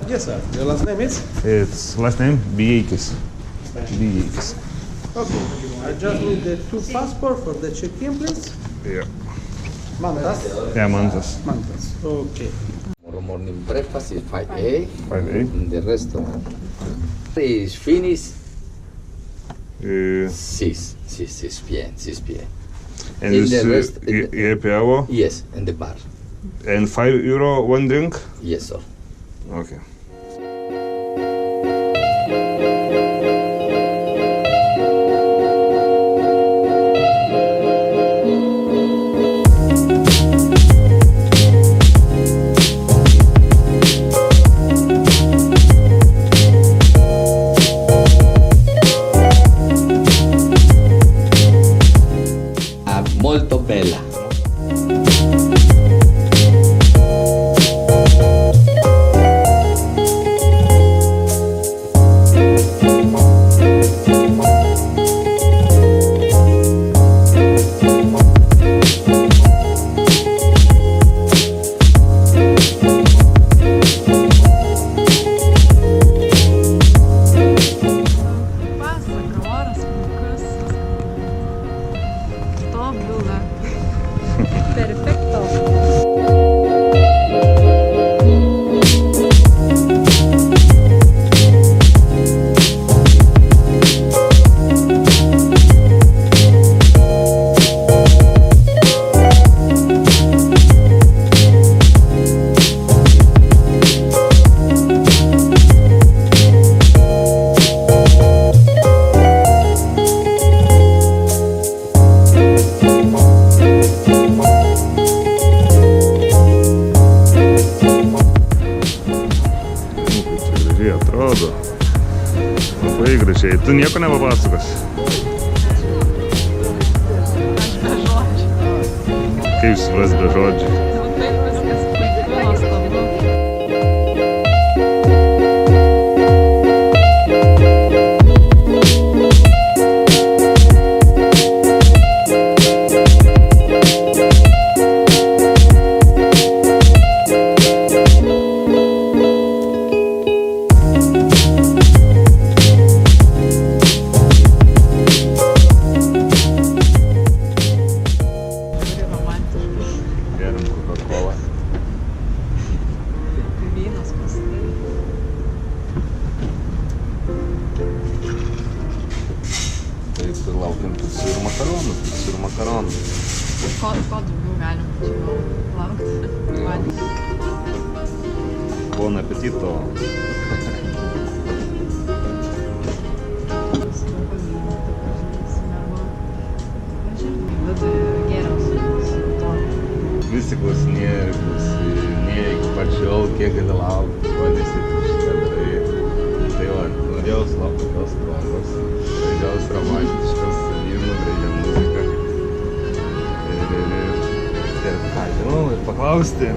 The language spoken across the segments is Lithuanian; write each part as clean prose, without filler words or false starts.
Yes, sir. Your last name is? It's last name Biekis. Biekis. Okay. I just need the 2 passports for the check-in, please. Yeah. Mantas? Yeah, Mantas. Mantas. Okay. Tomorrow morning breakfast is 5 5A. in the restaurant. Is finished 6 p.m. 6 p.m. And In this the rest- happy hour. Yes, in the bar. And €5 one drink. Yes, sir. Okay. Molto bella. Atrodo labai gražiai. Tu nieko nepapasakosi? Aš be žodžių. Kaip supras be žodžių? Taip viskas puiku, nuostabu. Geriam Coca-Cola. Vynas pasidarė. Taip, ir laukiam picų ir makaronų. Ko daugiau galim čia laukti? Valgyti. Bon apetito. Visi klausinėja iki pačiol, kiek gali laukti, ko nesitiki darai. Tai va, norėjau sulaukti tokios progos, gražios romantiškos, vyno, gražią muziką. Ir ką žinau, ir paklausti.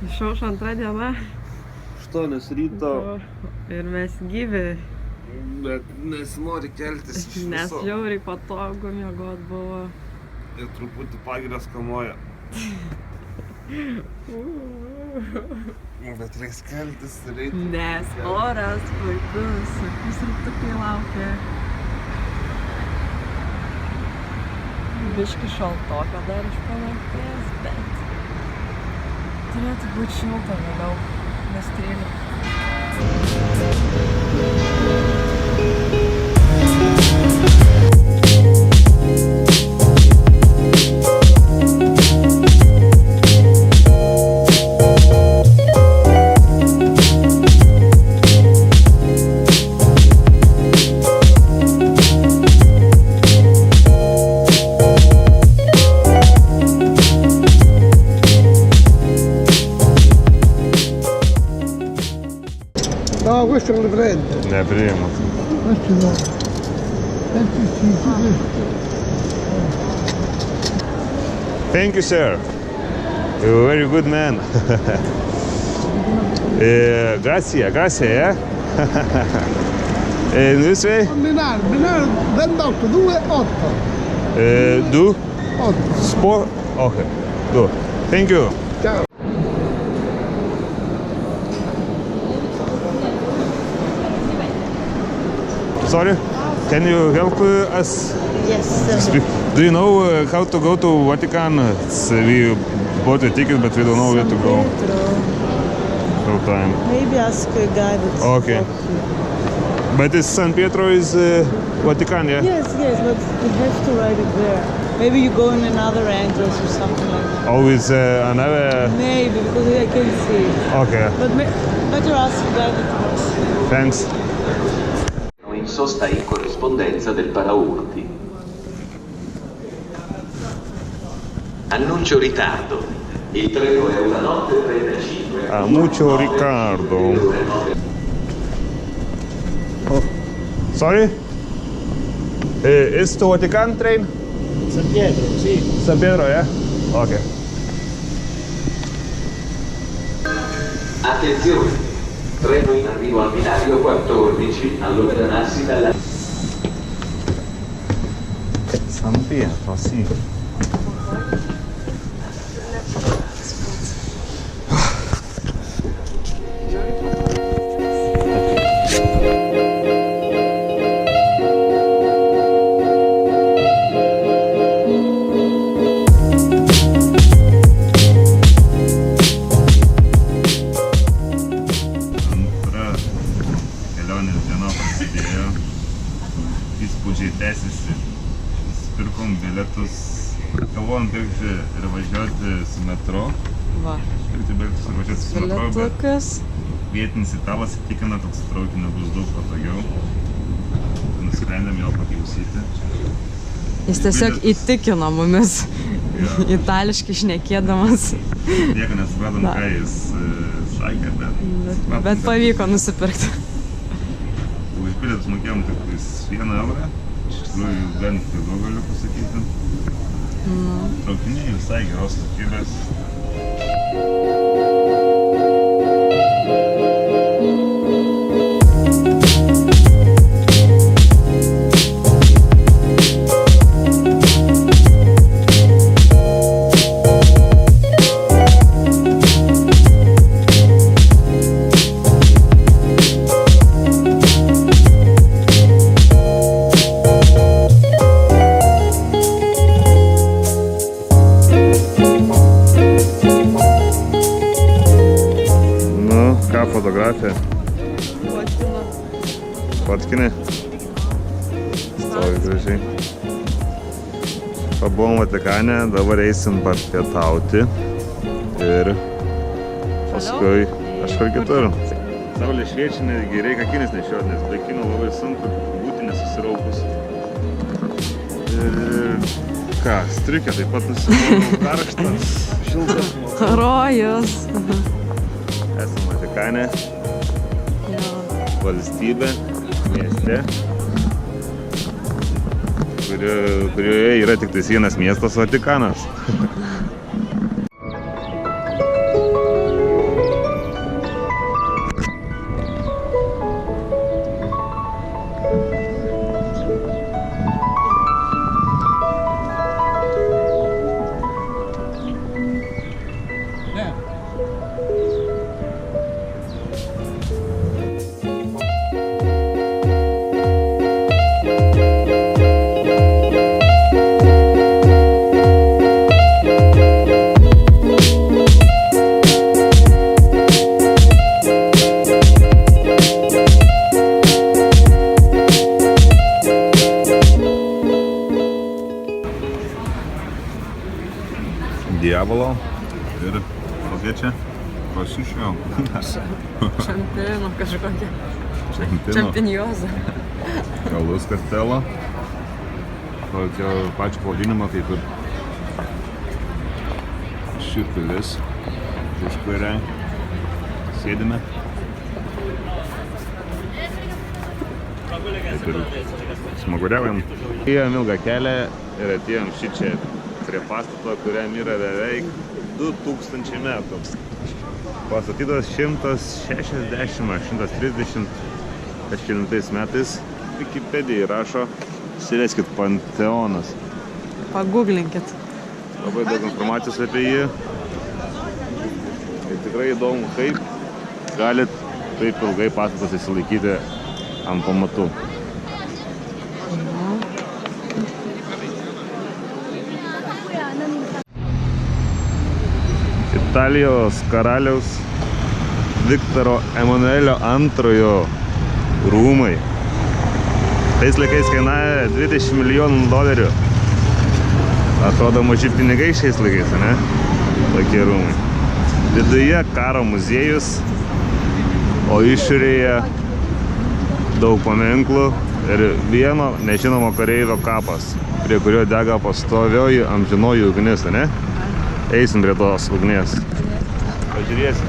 Išaušo antra diena 8 ryto. ir mes gyvi. Bet nesinori keltis iš Nes viso. žiauriai patogu miegot buvo. Ir truputį pagirios kamuoja. Bet reiks keltis ir eiti. Nes oras puikus, pusrytukai laukia. Biški šaltoka dar iš palangės, bet turėtų būti šilta vėliau, nes 13. No, questo non li prende. Ne priimu. Questo no. Thank you, sir. You're a very good man. Grazie, yeah? This way? Binario 28, 2, 8. Do? 8. Sport? Okay, do. Thank you. Ciao. Sorry, can you help us? Yes, Speak? Do you know how to go to Vatican? We bought a ticket, but we don't know where to go. No time. Maybe ask a guy that's Okay. walk here. But it's San Pietro is Vatican, yeah? Yes, but you have to write it there. Maybe you go in another entrance or something like that. Oh, it's another... Maybe, because I can't see it. Okay, But better ask a guy that knows. thanks. In sosta in corrispondenza del paraurti. Annuncio ritardo. Il treno è 1:35. Mucho Riccardo. Oh. Sorry? Is to Vatican train? San Pietro, sì. San Pietro, yeah? Okay. Attenzione! Treno in arrivo al binario 14, allontanarsi dalla... San Pietro, sì. Antra kelionės diena prasidėjo, įspūdžiai tęsiasi. Pirkom bilietus, galvojom pirkti ir važiuoti su metro. Va, Pirkti bilietus ir važiuoti su metro, bet bilietukas. vietinis italas įtikina, kad su traukiniu bus daug patogiau. Tai nusprendėm jo paklausyti. Jis tiesiog įtikino mumis, Jo. itališkai šnekėdamas, Nieko nesupratom, Na. ką jis sakė, bet... bet pavyko nusipirkti. Už bilietus mokėjom tik 1 eurą. Iš tikrųjų, gan pigu galiu pasakyti. Traukiniai visai geros kokybės. Nu, ką fotografija? Fotkinė? Stovi gražiai. Pabuvom Vatikane, dabar eisim papietauti ir paskui kažkur kitur. Saulė šviečia, netgi reikia akinis nešioti, nes be akinių labai sunku būti nesusiraukus. Ir ką, striukė taip pat nusipirkau karštą, šiltas. Rojus. Esam Vatikane, valstybė, mieste, kurioje yra tik tais vienas miestas Vatikanas. Diavolo ir kokia čia? Rosišio. Šampino kažkokia. Šampino. Šampinjoza. Galus kastelo. Tokio pačio pavadinimo kaip ir ši pilis, už kurią sėdime. Taip ir smaguriaujam. Ėjom ilgą kelią ir atėjom šičia prie pastato, kuriam yra beveik 2000 metų. Pastatytas 160-130 kažkelintais metais. Wikipedija rašo, įsiveskit Panteonas. Paguglinkit. Labai daug informacijos apie jį. Ir tikrai įdomu, kaip galit taip ilgai pastatas išsilaikyti ant pamatų. Italijos karaliaus Viktoro Emanuelio II rūmai. Tais laikais kainavo $20 milijonų. Atrodo maži pinigai šiais laikais, ne? Tokie rūmai. Viduje karo muziejus, o išorėje daug paminklų ir vieno nežinomo kareivio kapas, prie kurio dega pastovioji amžinoji ugnis, ne? Eisim prie tos ugnies. Pažiūrėsim.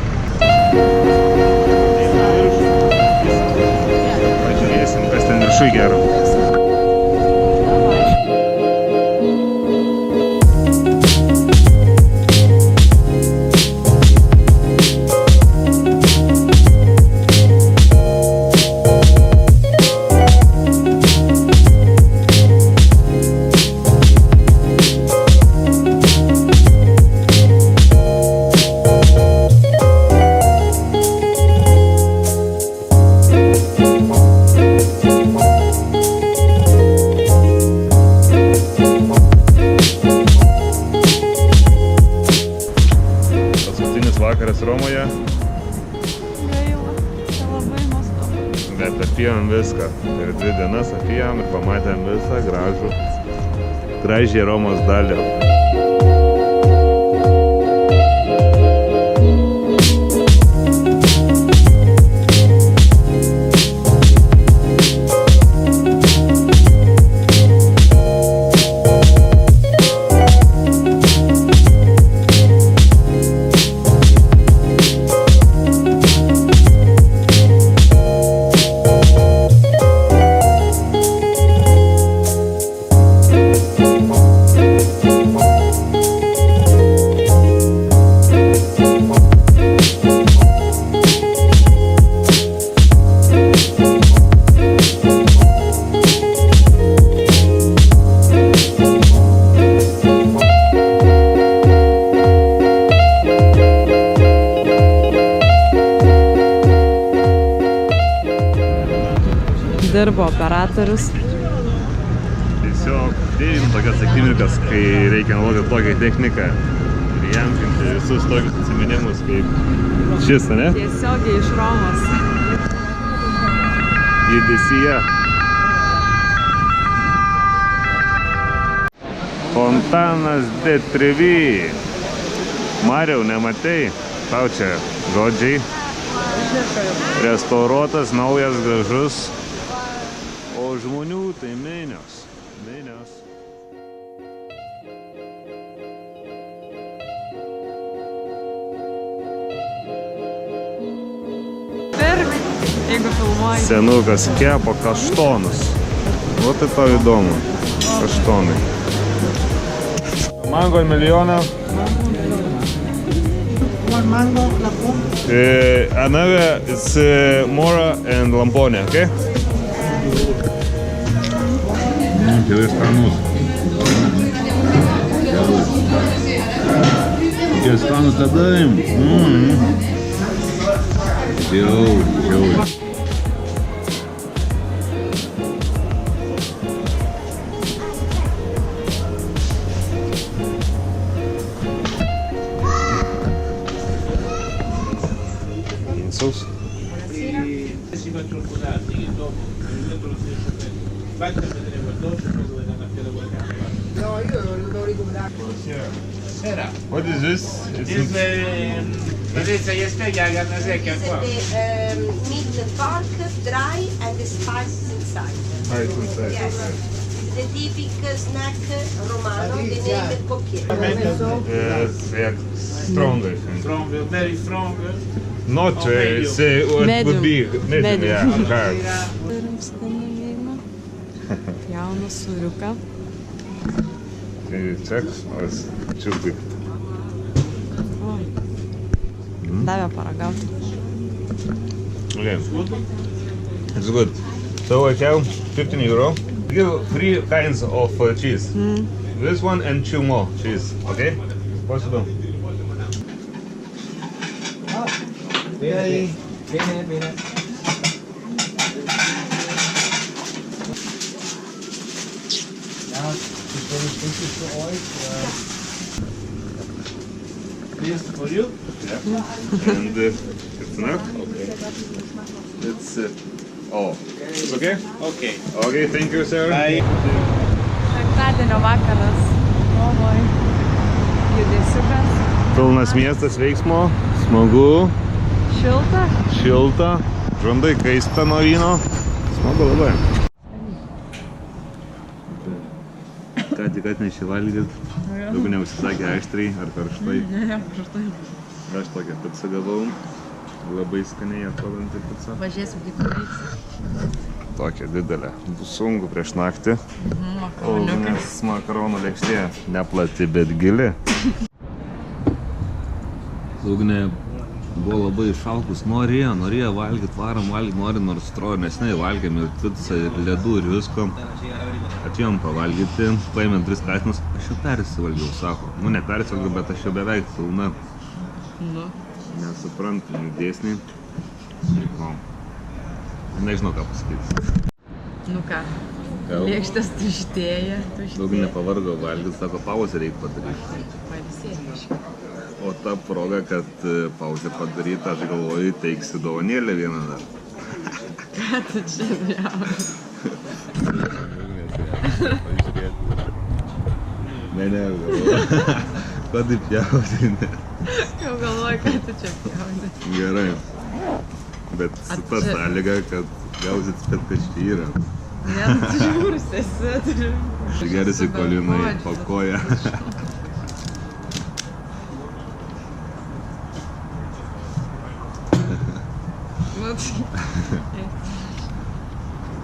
Pažiūrėsim, kas ten viršui gero. Vakaras Romoje. Gaila, čia labai nuostabu. Bet apėjom viską. Ir 2 dienas apėjom ir pamatėm visą gražią Romos dalį. Dirbo operatorius. Tiesiog dėjim tokias akimirkas, kai reikia naudoti tokią techniką ir įamžinti visus tokius atsiminimus kaip šis, ne? Tiesiogiai iš Romos. Judesyje. Fontanas de Trevi. Mariau, nematei? Tau čia žodžiai. Restauruotas, naujas, gražus. O žmonių tai minios. Pirk, jeigu filmuoji. Senukas kepa kaštonus. O tai tau įdomu. Kaštonai. Mango milijoną. One mango, Lampone. Another is Mora and Lampone, okay? Qué scanus. Qué scanus tada im. Jau. Insus. What is this? Is it meat pork, dry, and the spices inside? Yes. The typical snack Romano, the name cocchiere. Yes, stronger. Very strong. Not say what would be medium, yeah, hard. Turim skandinavimą. Jauną sūriuką. Can you check? Or it's too big? Davė paragauti. Okay. It's good. So I have 15 euro. Give 3 kinds of cheese. This one and 2 more cheese. Okay? Possible. This for you. And it's enough? Okay. It's it's okay? Okay. Okay, thank you, sir. Penktadienio vakaras. Romoj. Judesiukas. Pilnas miestas veiksmo, smagu, Šilta. šilta, žandai kaista nuo vyno. Smagu labai. Ką tik atnešė valgyt, daug neužsisakė aštriai ar karštai. Ne, karštai. Aš tokią picą gavau, labai skaniai atrodanti pica. Važiėsim kaip reiks. Tokia didelė, bus sunku prieš naktį. Nes makaronų lėkštė neplati, bet gili. Ugnė buvo labai išalkus, norėjo valgyti, varom valgyti, nors atrodo nesnai valgėm ir picą, ir ledų, ir visko. Atėjom pavalgyti, paėmėm 3 kąsnius, aš jau persivalgiau, sako. Nu, ne persivalgiau, bet aš jau beveik pilna. Nu. Nesuprantami dėsniai. No. Nežinau, ką pasakyti. Nu ką, Gal lėkštės tuštėja. daug nepavargo valgyti, sako, pauzę reikia padaryti. Pailsėti. O ta proga, kad pauzė padaryta, aš galvoju, teiksi dovanėlę vieną dar. Ką tu čia džiauji? Ne, galvoju. Ko taip jaudini? Jau galvoju, ką tu čia pjauni. Gerai. Bet su ta sąlyga, kad gausit, kad čia yra. Ne, tu žiūrus esi. Gerisi kolinai pakoja.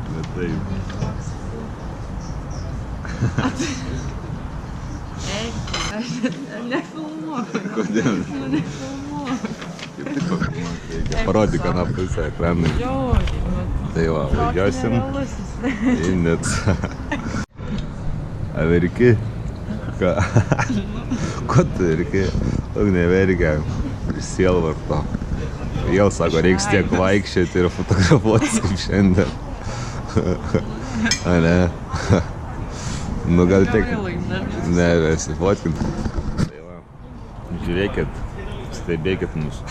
Bet taip. Nefilmuok. Kodėl? Nefilmuok. Kaip tik pafilmuot reikia. Parodyk aną pusę ekranui. Tai va, važiuosim į Nicą. A verki? Ką? Ko tu verki? Daug neverkia. Iš sielvarto. Vėl sako, reiks tiek vaikščioti ir fotografuotis kaip šiandien. A ne? Nu gal tiek... Ne, nesifotkinti. Tai va, žiūrėkit, stebėkit mūsų.